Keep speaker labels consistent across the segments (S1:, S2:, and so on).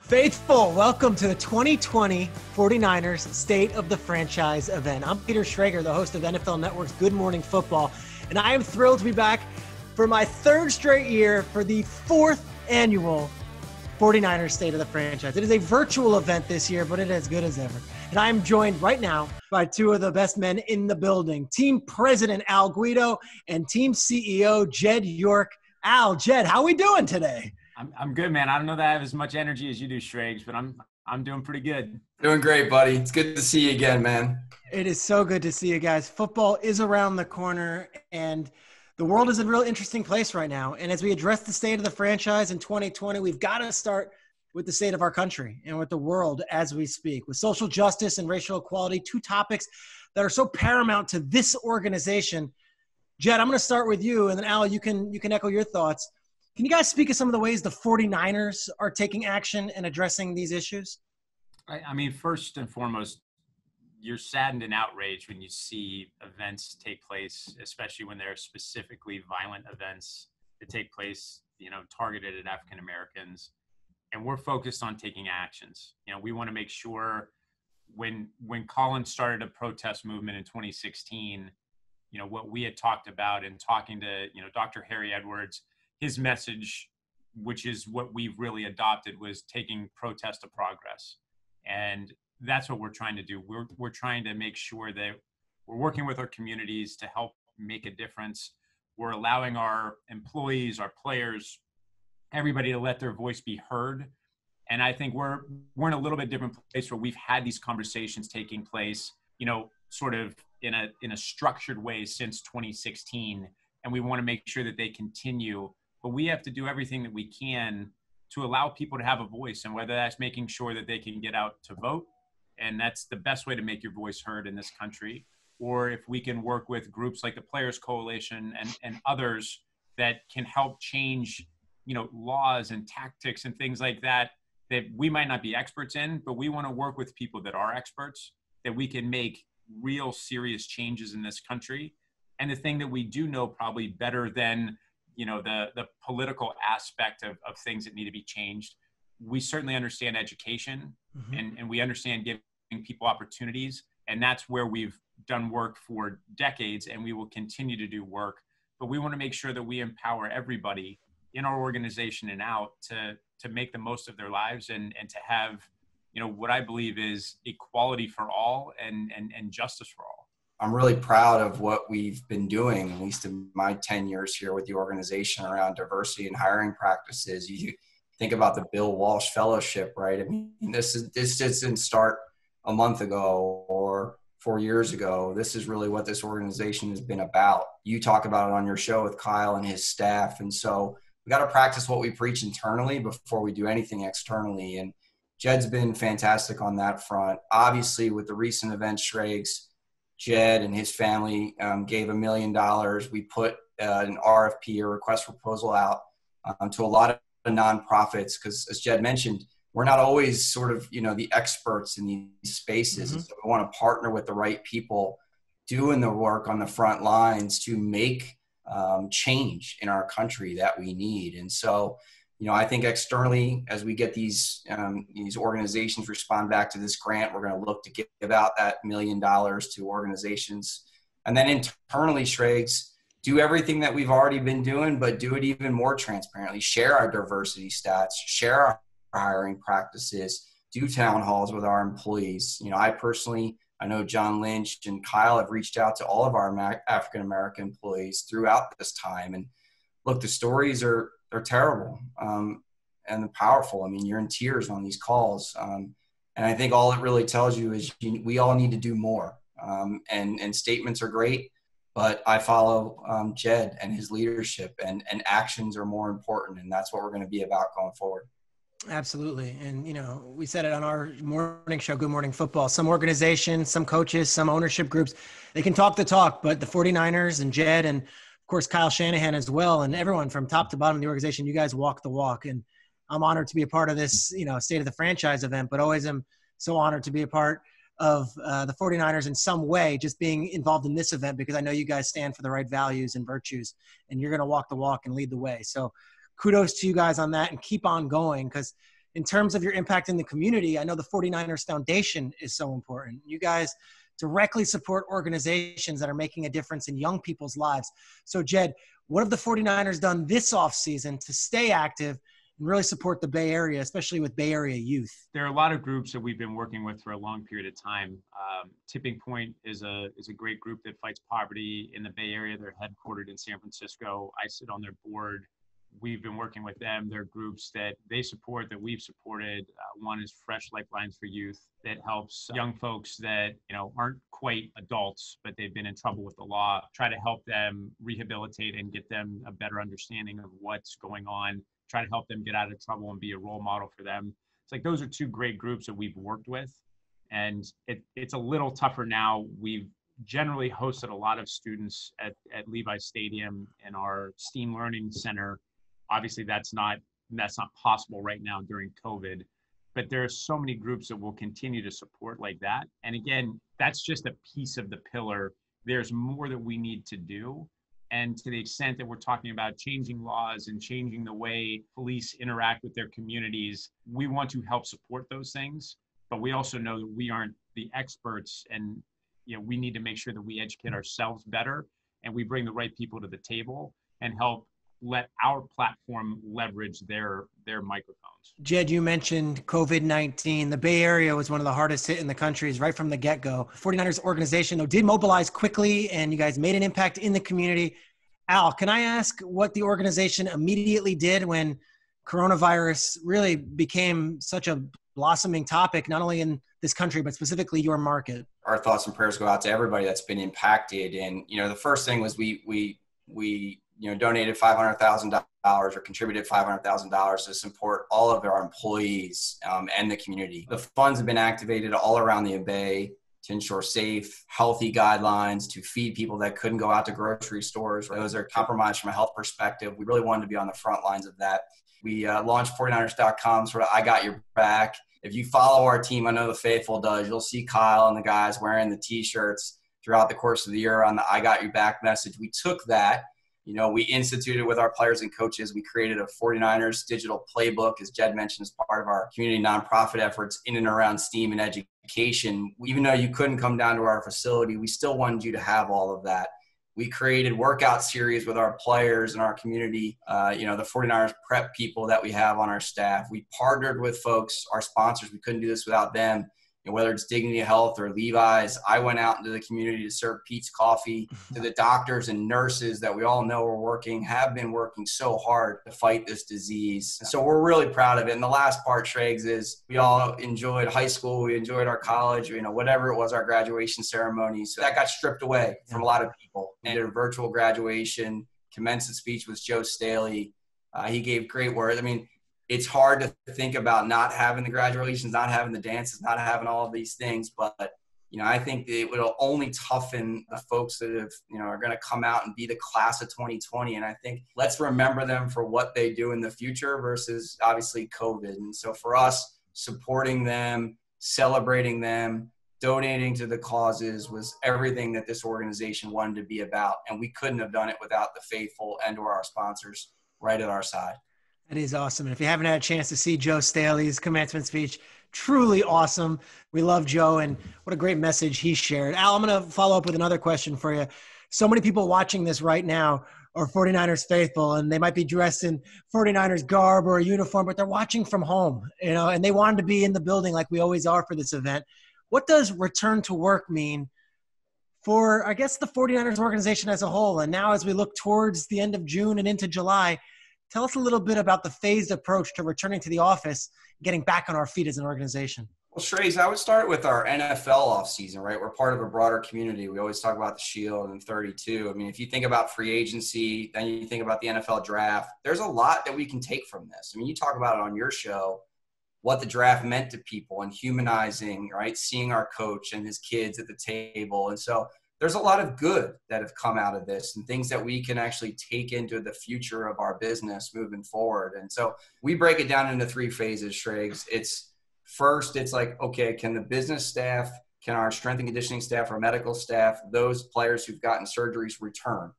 S1: Faithful, welcome to the 2020 49ers State of the Franchise event. I'm Peter Schrager, the host of NFL Network's Good Morning Football, and I am thrilled to be back for my third straight year for the fourth annual 49ers State of the Franchise. It is a virtual event this year, but it is as good as ever. And I am joined right now by two of the best men in the building, Team President Al Guido and Team CEO Jed York. Al, Jed, how are we doing today?
S2: I'm good, man. I don't know that I have as much energy as you do, Schrags, but I'm doing pretty good.
S3: Doing great, buddy. It's good to see you again, man.
S1: It is so good to see you guys. Football is around the corner, and the world is a real interesting place right now. And as we address the state of the franchise in 2020, we've got to start with the state of our country and with the world as we speak. With social justice and racial equality, two topics that are so paramount to this organization. Jed, I'm going to start with you, and then Al, you can echo your thoughts. Can you guys speak of some of the ways the 49ers are taking action and addressing these issues?
S2: I mean, first and foremost, you're saddened and outraged when you see events take place, especially when they're specifically violent events that take place, targeted at African Americans. And we're focused on taking actions. We want to make sure when Colin started a protest movement in 2016, what we had talked about and talking to, Dr. Harry Edwards, his message, which is what we've really adopted, was taking protest to progress. And that's what we're trying to do. We're trying to make sure that we're working with our communities to help make a difference. We're allowing our employees, our players, everybody to let their voice be heard. And I think we're in a little bit different place where we've had these conversations taking place, sort of in a structured way since 2016. And we want to make sure that they continue. But we have to do everything that we can to allow people to have a voice, and whether that's making sure that they can get out to vote, and that's the best way to make your voice heard in this country, or if we can work with groups like the Players Coalition and others that can help change, laws and tactics and things like that we might not be experts in, but we want to work with people that are experts, that we can make real serious changes in this country. And the thing that we do know probably better than the political aspect of things that need to be changed, we certainly understand education, and we understand giving people opportunities. And that's where we've done work for decades, and we will continue to do work. But we want to make sure that we empower everybody in our organization and out to make the most of their lives and to have, what I believe is equality for all and justice for all.
S3: I'm really proud of what we've been doing, at least in my 10 years here with the organization, around diversity and hiring practices. You think about the Bill Walsh Fellowship, right? I mean, this didn't start a month ago or 4 years ago. This is really what this organization has been about. You talk about it on your show with Kyle and his staff. And so we got to practice what we preach internally before we do anything externally. And Jed's been fantastic on that front. Obviously, with the recent events, Schrags, Jed and his family gave $1 million. We put an RFP, or request for proposal, out to a lot of nonprofits, because, as Jed mentioned, we're not always sort of, the experts in these spaces. So we want to partner with the right people doing the work on the front lines to make change in our country that we need. And so, I think externally, as we get these organizations respond back to this grant, we're going to look to give out that $1 million to organizations. And then internally, Schrags, do everything that we've already been doing, but do it even more transparently. Share our diversity stats, share our hiring practices, do town halls with our employees. I know John Lynch and Kyle have reached out to all of our African-American employees throughout this time. And look, the stories are terrible and powerful. I mean, you're in tears on these calls. And I think all it really tells you is we all need to do more. And statements are great, but I follow Jed and his leadership, and actions are more important. And that's what we're going to be about going forward.
S1: Absolutely. And, we said it on our morning show, Good Morning Football. Some organizations, some coaches, some ownership groups, they can talk the talk, but the 49ers and Jed and, of course, Kyle Shanahan as well, and everyone from top to bottom of the organization, you guys walk the walk. And I'm honored to be a part of this, State of the Franchise event, but always am so honored to be a part of the 49ers in some way, just being involved in this event, because I know you guys stand for the right values and virtues, and you're going to walk the walk and lead the way. So kudos to you guys on that, and keep on going, because in terms of your impact in the community, I know the 49ers Foundation is so important. You guys directly support organizations that are making a difference in young people's lives. So Jed, what have the 49ers done this offseason to stay active and really support the Bay Area, especially with Bay Area youth?
S2: There are a lot of groups that we've been working with for a long period of time. Tipping Point is a great group that fights poverty in the Bay Area. They're headquartered in San Francisco. I sit on their board. We've been working with them. They're groups that they support, that we've supported. One is Fresh Lifelines for Youth that helps young folks that, aren't quite adults, but they've been in trouble with the law, try to help them rehabilitate and get them a better understanding of what's going on, try to help them get out of trouble and be a role model for them. It's like those are two great groups that we've worked with. And it's a little tougher now. We've generally hosted a lot of students at Levi Stadium in our STEAM Learning Center. Obviously, that's not possible right now during COVID, but there are so many groups that will continue to support like that. And again, that's just a piece of the pillar. There's more that we need to do. And to the extent that we're talking about changing laws and changing the way police interact with their communities, we want to help support those things. But we also know that we aren't the experts, and we need to make sure that we educate ourselves better and we bring the right people to the table and help let our platform leverage their microphones.
S1: Jed, you mentioned COVID-19. The Bay Area was one of the hardest hit in the country right from the get-go. 49ers organization, though, did mobilize quickly, and you guys made an impact in the community. Al, can I ask what the organization immediately did when coronavirus really became such a blossoming topic, not only in this country, but specifically your market?
S3: Our thoughts and prayers go out to everybody that's been impacted. And, the first thing was we donated $500,000 or contributed $500,000 to support all of our employees and the community. The funds have been activated all around the Bay to ensure safe, healthy guidelines, to feed people that couldn't go out to grocery stores. Those are compromised from a health perspective. We really wanted to be on the front lines of that. We launched 49ers.com, sort of I got your back. If you follow our team, I know the faithful does, you'll see Kyle and the guys wearing the t-shirts throughout the course of the year on the I got your back message. We took that. We instituted with our players and coaches. We created a 49ers Digital Playbook, as Jed mentioned, as part of our community nonprofit efforts in and around STEAM and education. Even though you couldn't come down to our facility, we still wanted you to have all of that. We created workout series with our players and our community, the 49ers prep people that we have on our staff. We partnered with folks, our sponsors. We couldn't do this without them. Whether it's Dignity Health or Levi's, I went out into the community to serve Pete's Coffee to the doctors and nurses that we all know have been working so hard to fight this disease. So we're really proud of it. And the last part, Schrags, is we all enjoyed high school. We enjoyed our college, whatever it was, our graduation ceremony. So that got stripped away from a lot of people. And a virtual graduation, commencement speech was Joe Staley. He gave great words. It's hard to think about not having the graduations, not having the dances, not having all of these things. But, I think it will only toughen the folks that are going to come out and be the class of 2020. And I think let's remember them for what they do in the future versus obviously COVID. And so for us, supporting them, celebrating them, donating to the causes was everything that this organization wanted to be about. And we couldn't have done it without the faithful and or our sponsors right at our side.
S1: That is awesome. And if you haven't had a chance to see Joe Staley's commencement speech, truly awesome. We love Joe, and what a great message he shared. Al, I'm going to follow up with another question for you. So many people watching this right now are 49ers faithful, and they might be dressed in 49ers garb or a uniform, but they're watching from home, and they wanted to be in the building like we always are for this event. What does return to work mean for, I guess, the 49ers organization as a whole? And now as we look towards the end of June and into July, tell us a little bit about the phased approach to returning to the office, getting back on our feet as an organization.
S3: Well, Schrager, I would start with our NFL offseason, right? We're part of a broader community. We always talk about the Shield and 32. If you think about free agency, then you think about the NFL draft, there's a lot that we can take from this. You talk about it on your show, what the draft meant to people and humanizing, right? Seeing our coach and his kids at the table. And so there's a lot of good that have come out of this and things that we can actually take into the future of our business moving forward. And so we break it down into three phases, Schrags. First, it's like, okay, can the business staff, can our strength and conditioning staff, our medical staff, those players who've gotten surgeries return?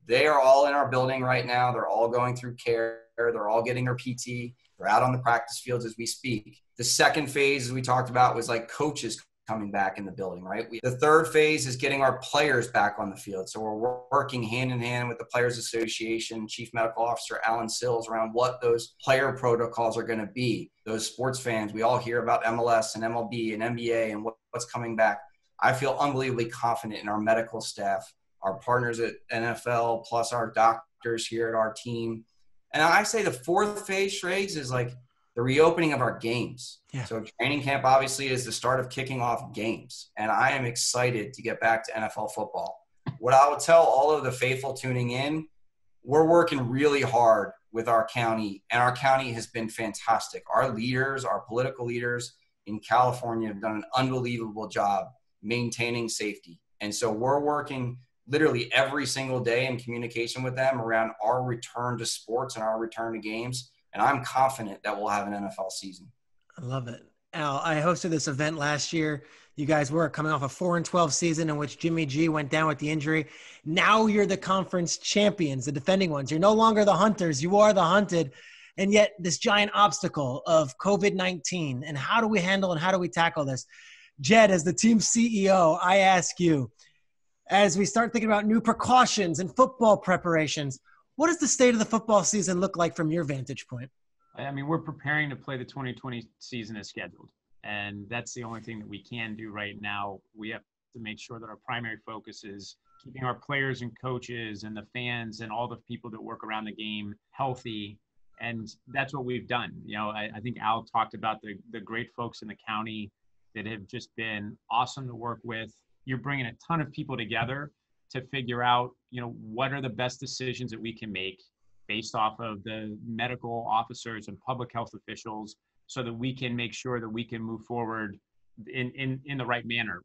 S3: They are all in our building right now. They're all going through care. They're all getting their PT. They're out on the practice fields as we speak. The second phase, as we talked about, was like coaches coming back in the building, right? The third phase is getting our players back on the field. So we're working hand in hand with the Players Association, Chief Medical Officer Alan Sills, around what those player protocols are going to be. Those sports fans, we all hear about MLS and MLB and NBA and what's coming back. I feel unbelievably confident in our medical staff, our partners at NFL, plus our doctors here at our team. And I say the fourth phase, Schrags, is like the reopening of our games. Yeah. So training camp obviously is the start of kicking off games. And I am excited to get back to NFL football. What I will tell all of the faithful tuning in, we're working really hard with our county, and our county has been fantastic. Our leaders, our political leaders in California have done an unbelievable job maintaining safety. And so we're working literally every single day in communication with them around our return to sports and our return to games. And I'm confident that we'll have an NFL season.
S1: I love it. Al, I hosted this event last year. You guys were coming off a 4-12 season in which Jimmy G went down with the injury. Now you're the conference champions, the defending ones. You're no longer the hunters. You are the hunted. And yet this giant obstacle of COVID-19, and how do we handle and how do we tackle this? Jed, as the team CEO, I ask you, as we start thinking about new precautions and football preparations, what does the state of the football season look like from your vantage point?
S2: I mean, we're preparing to play the 2020 season as scheduled. And that's the only thing that we can do right now. We have to make sure that our primary focus is keeping our players and coaches and the fans and all the people that work around the game healthy. And that's what we've done. You know, I think Al talked about the great folks in the county that have just been awesome to work with. You're bringing a ton of people together to figure out, you know, what are the best decisions that we can make based off of the medical officers and public health officials, so that we can make sure that we can move forward in the right manner.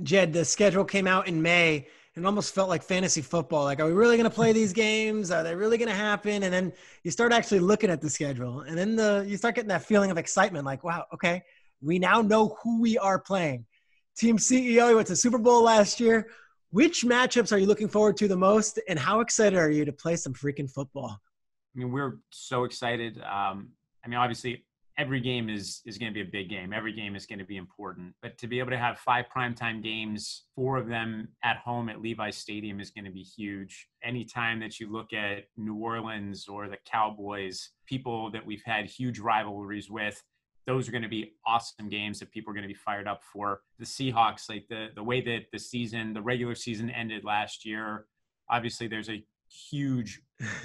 S1: Jed, the schedule came out in May and almost felt like fantasy football. Like, are we really going to play these games? Are they really going to happen? And then you start actually looking at the schedule, and then you start getting that feeling of excitement. Like, wow, okay, we now know who we are playing. Team CEO, you went to Super Bowl last year. Which matchups are you looking forward to the most, and how excited are you to play some freaking football?
S2: I mean, we're so excited. I mean, obviously, every game is going to be a big game. Every game is going to be important. But to be able to have 5 primetime games, 4 of them at home at Levi Stadium is going to be huge. Anytime that you look at New Orleans or the Cowboys, people that we've had huge rivalries with, those are going to be awesome games that people are going to be fired up for. The Seahawks, like the way that the regular season ended last year, obviously there's a huge,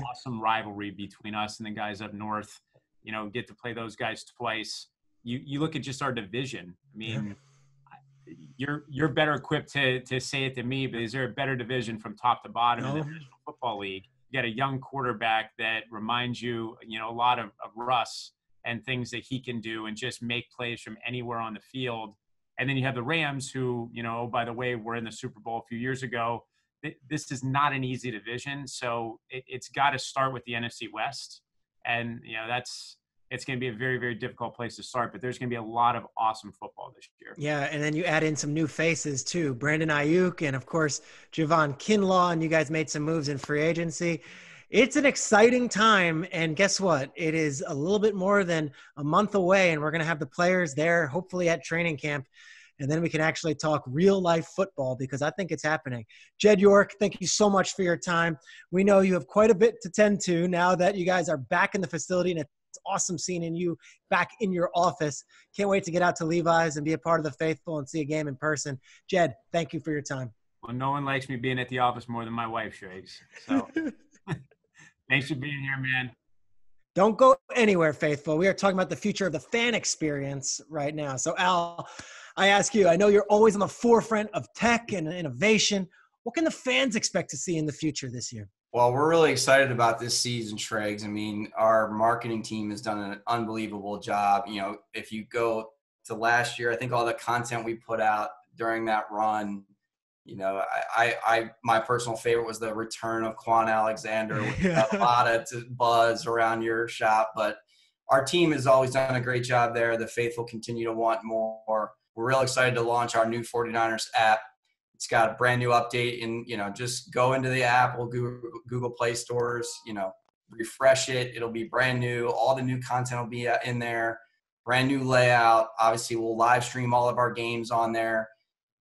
S2: awesome rivalry between us and the guys up north. You know, get to play those guys twice. You look at just our division. I mean, you're better equipped to say it than me, but is there a better division from top to bottom in the National Football League? You got a young quarterback that reminds you, you know, a lot of Russ and things that he can do and just make plays from anywhere on the field. And then you have the Rams who, you know, by the way, were in the Super Bowl a few years ago. This is not an easy division. So it's got to start with the NFC West. And, you know, it's going to be a very, very difficult place to start, but there's going to be a lot of awesome football this year.
S1: Yeah. And then you add in some new faces too, Brandon Ayuk, and of course, Javon Kinlaw, and you guys made some moves in free agency. It's an exciting time. And guess what? It is a little bit more than a month away, and we're going to have the players there, hopefully at training camp. And then we can actually talk real life football, because I think it's happening. Jed York, thank you so much for your time. We know you have quite a bit to tend to now that you guys are back in the facility, and it's awesome seeing you back in your office. Can't wait to get out to Levi's and be a part of the faithful and see a game in person. Jed, thank you for your time.
S2: Well, no one likes me being at the office more than my wife, Schrags. So thanks for being here, man.
S1: Don't go anywhere, faithful. We are talking about the future of the fan experience right now. So, Al, I ask you, I know you're always on the forefront of tech and innovation. What can the fans expect to see in the future this year?
S3: Well, we're really excited about this season, Schrags. I mean, our marketing team has done an unbelievable job. You know, if you go to last year, I think all the content we put out during that run, you know, my personal favorite was the return of Quan Alexander, with a lot of buzz around your shop. But our team has always done a great job there. The faithful continue to want more. We're real excited to launch our new 49ers app. It's got a brand new update, and, you know, just go into the app or Google Play stores, you know, refresh it. It'll be brand new. All the new content will be in there. Brand new layout. Obviously, we'll live stream all of our games on there.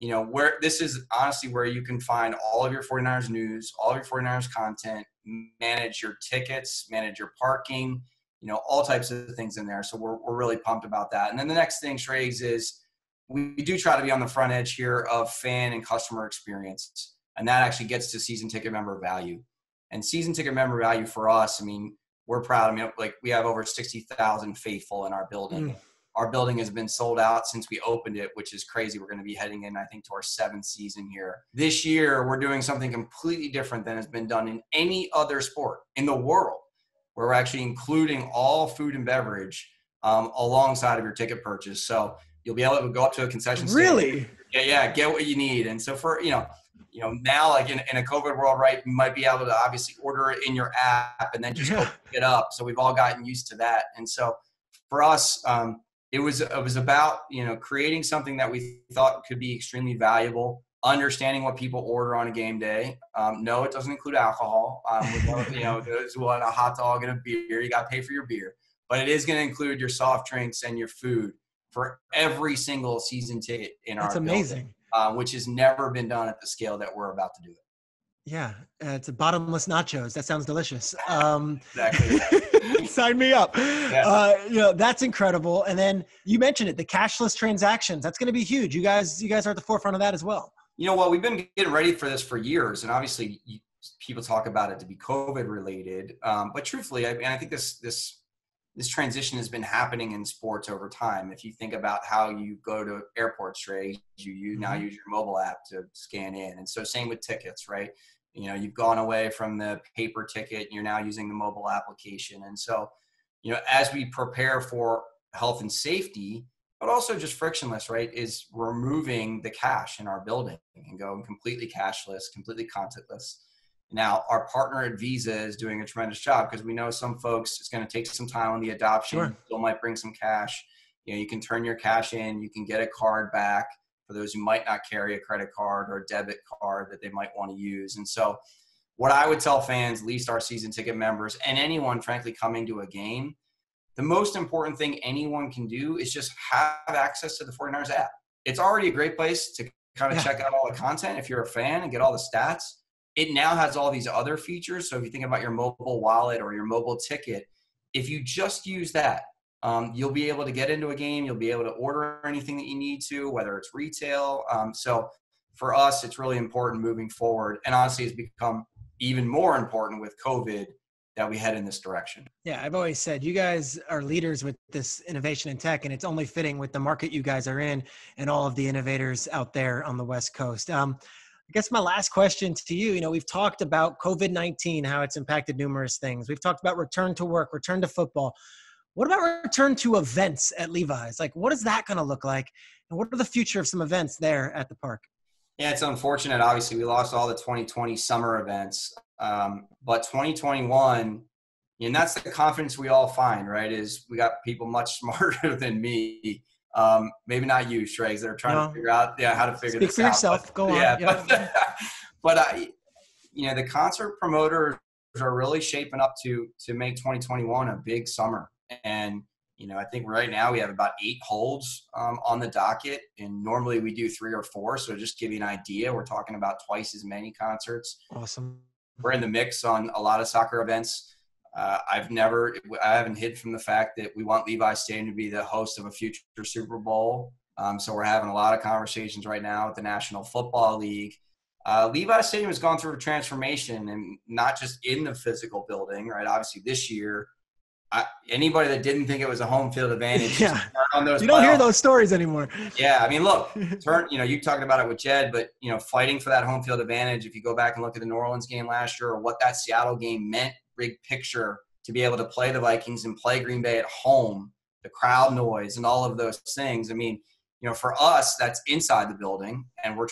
S3: You know, where this is honestly where you can find all of your 49ers news, all of your 49ers content, manage your tickets, manage your parking, you know, all types of things in there. So we're really pumped about that. And then the next thing, Schrags, is we do try to be on the front edge here of fan and customer experience. And that actually gets to season ticket member value. And season ticket member value for us, I mean, we're proud. I mean, like, we have over 60,000 faithful in our building. Our building has been sold out since we opened it, which is crazy. We're going to be heading in, I think, to our 7th season here. This year, we're doing something completely different than has been done in any other sport in the world, where we're actually including all food and beverage alongside of your ticket purchase. So you'll be able to go up to a concession stand.
S1: Really?
S3: Yeah, get what you need. And so for, you know, now, like in a COVID world, right, you might be able to obviously order it in your app and then just go pick it up. So we've all gotten used to that. And so for us, it was about, you know, creating something that we thought could be extremely valuable, understanding what people order on a game day. No, it doesn't include alcohol. You know, there's what, a hot dog and a beer. You got to pay for your beer. But it is going to include your soft drinks and your food for every single season ticket in our building. That's amazing. Which has never been done at the scale that we're about to do it.
S1: Yeah, it's a bottomless nachos. That sounds delicious.
S3: Exactly.
S1: Sign me up.
S3: Yeah.
S1: You know, that's incredible. And then you mentioned it, the cashless transactions. That's going to be huge. You guys are at the forefront of that as well.
S3: You know what? We've been getting ready for this for years, and obviously people talk about it to be COVID related. But truthfully, I think this transition has been happening in sports over time. If you think about how you go to airports, right, you now use your mobile app to scan in. And so same with tickets, right? You know, you've gone away from the paper ticket and you're now using the mobile application. And so, you know, as we prepare for health and safety, but also just frictionless, right, is removing the cash in our building and going completely cashless, completely contactless. Now, our partner at Visa is doing a tremendous job, because we know some folks, it's going to take some time on the adoption.
S1: Sure.
S3: Still might bring some cash. You know, you can turn your cash in, you can get a card back for those who might not carry a credit card or a debit card that they might want to use. And so what I would tell fans, at least our season ticket members, and anyone frankly coming to a game, the most important thing anyone can do is just have access to the 49ers app. It's already a great place to kind of check out all the content if you're a fan and get all the stats. It now has all these other features. So if you think about your mobile wallet or your mobile ticket, if you just use that, you'll be able to get into a game. You'll be able to order anything that you need to, whether it's retail. So for us, it's really important moving forward. And honestly, it's become even more important with COVID that we head in this direction.
S1: Yeah, I've always said you guys are leaders with this innovation in tech, and it's only fitting with the market you guys are in and all of the innovators out there on the West Coast. I guess my last question to you, you know, we've talked about COVID-19, how it's impacted numerous things. We've talked about return to work, return to football. What about return to events at Levi's? Like, what is that going to look like? And what are the future of some events there at the park?
S3: Yeah, it's unfortunate. Obviously, we lost all the 2020 summer events. But 2021, and that's the confidence we all find, right, is we got people much smarter than me. Maybe not you, Schrags, that are trying to figure out how to figure this out.
S1: Speak for yourself. Go on.
S3: Yeah. But you know, the concert promoters are really shaping up to make 2021 a big summer. And, you know, I think right now we have about 8 holds on the docket, and normally we do 3 or 4. So just give you an idea, we're talking about twice as many concerts.
S1: Awesome.
S3: We're in the mix on a lot of soccer events. I haven't hid from the fact that we want Levi Stadium to be the host of a future Super Bowl. So we're having a lot of conversations right now with the National Football League. Levi Stadium has gone through a transformation, and not just in the physical building, right? Obviously this year, anybody that didn't think it was a home field advantage, on those
S1: you don't hear those stories anymore.
S3: Yeah, I mean, look, you know, you talked about it with Jed, but, you know, fighting for that home field advantage, if you go back and look at the New Orleans game last year, or what that Seattle game meant, big picture, to be able to play the Vikings and play Green Bay at home, the crowd noise and all of those things. I mean, you know, for us, that's inside the building, and we're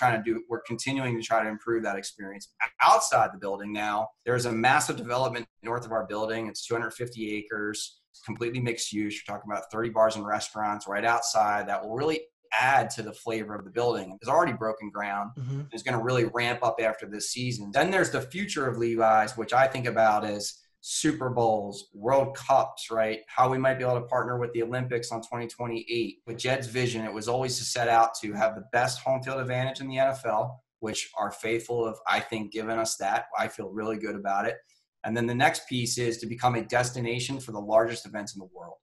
S3: continuing to try to improve that experience. Outside the building now, there's a massive development north of our building. It's 250 acres, completely mixed use. You're talking about 30 bars and restaurants right outside that will really add to the flavor of the building. It's already broken ground. It's going to really ramp up after this season. Then there's the future of Levi's, which I think about as Super Bowls, World Cups, right? How we might be able to partner with the Olympics on 2028. With Jed's vision, it was always to set out to have the best home field advantage in the NFL, which our faithful have, I think, given us that. I feel really good about it. And then the next piece is to become a destination for the largest events in the world.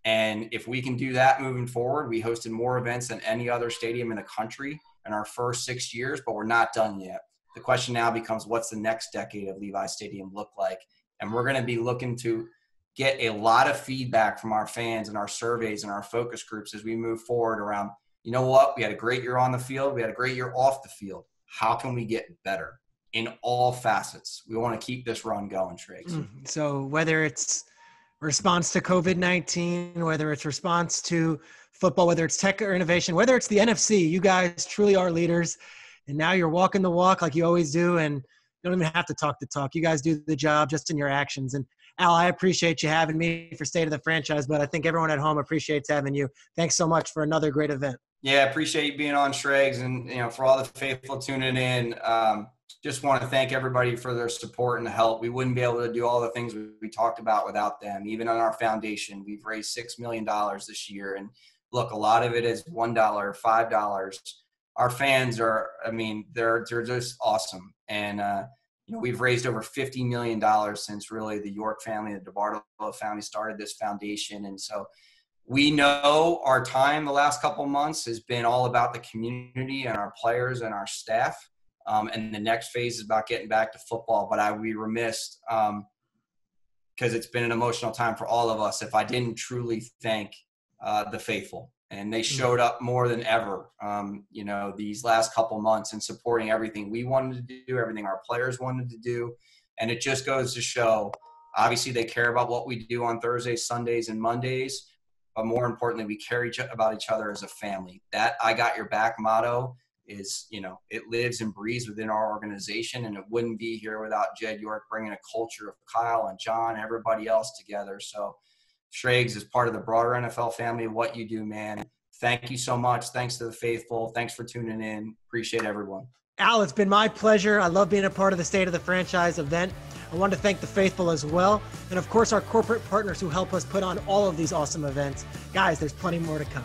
S3: And if we can do that moving forward, we hosted more events than any other stadium in the country in our first 6 years, but we're not done yet. The question now becomes, what's the next decade of Levi Stadium look like? And we're going to be looking to get a lot of feedback from our fans and our surveys and our focus groups as we move forward around, you know what, we had a great year on the field. We had a great year off the field. How can we get better in all facets? We want to keep this run going, Schrager.
S1: So whether it's response to COVID-19, whether it's response to football, whether it's tech or innovation, whether it's the NFC, you guys truly are leaders. And now you're walking the walk like you always do. And you don't even have to talk the talk. You guys do the job just in your actions. And Al, I appreciate you having me for State of the Franchise, but I think everyone at home appreciates having you. Thanks so much for another great event.
S3: Yeah, I appreciate you being on, Schrags, and for all the faithful tuning in. Just want to thank everybody for their support and help. We wouldn't be able to do all the things we talked about without them. Even on our foundation, we've raised $6 million this year. And look, a lot of it is $1, $5. Our fans are, they're just awesome. And, we've raised over $50 million since really the York family, the DeBartolo family started this foundation. And so we know our time the last couple of months has been all about the community and our players and our staff. And the next phase is about getting back to football. But I'd be remiss because it's been an emotional time for all of us if I didn't truly thank the faithful. And they showed up more than ever, these last couple months in supporting everything we wanted to do, everything our players wanted to do. And it just goes to show, obviously, they care about what we do on Thursdays, Sundays, and Mondays. But more importantly, we care about each other as a family. That I got your back motto is, it lives and breathes within our organization. And it wouldn't be here without Jed York bringing a culture of Kyle and John, everybody else together. So Schrags is part of the broader NFL family. What you do, man. Thank you so much. Thanks to the faithful. Thanks for tuning in. Appreciate everyone.
S1: Al, it's been my pleasure. I love being a part of the State of the Franchise event. I want to thank the faithful as well. And of course, our corporate partners who help us put on all of these awesome events. Guys, there's plenty more to come.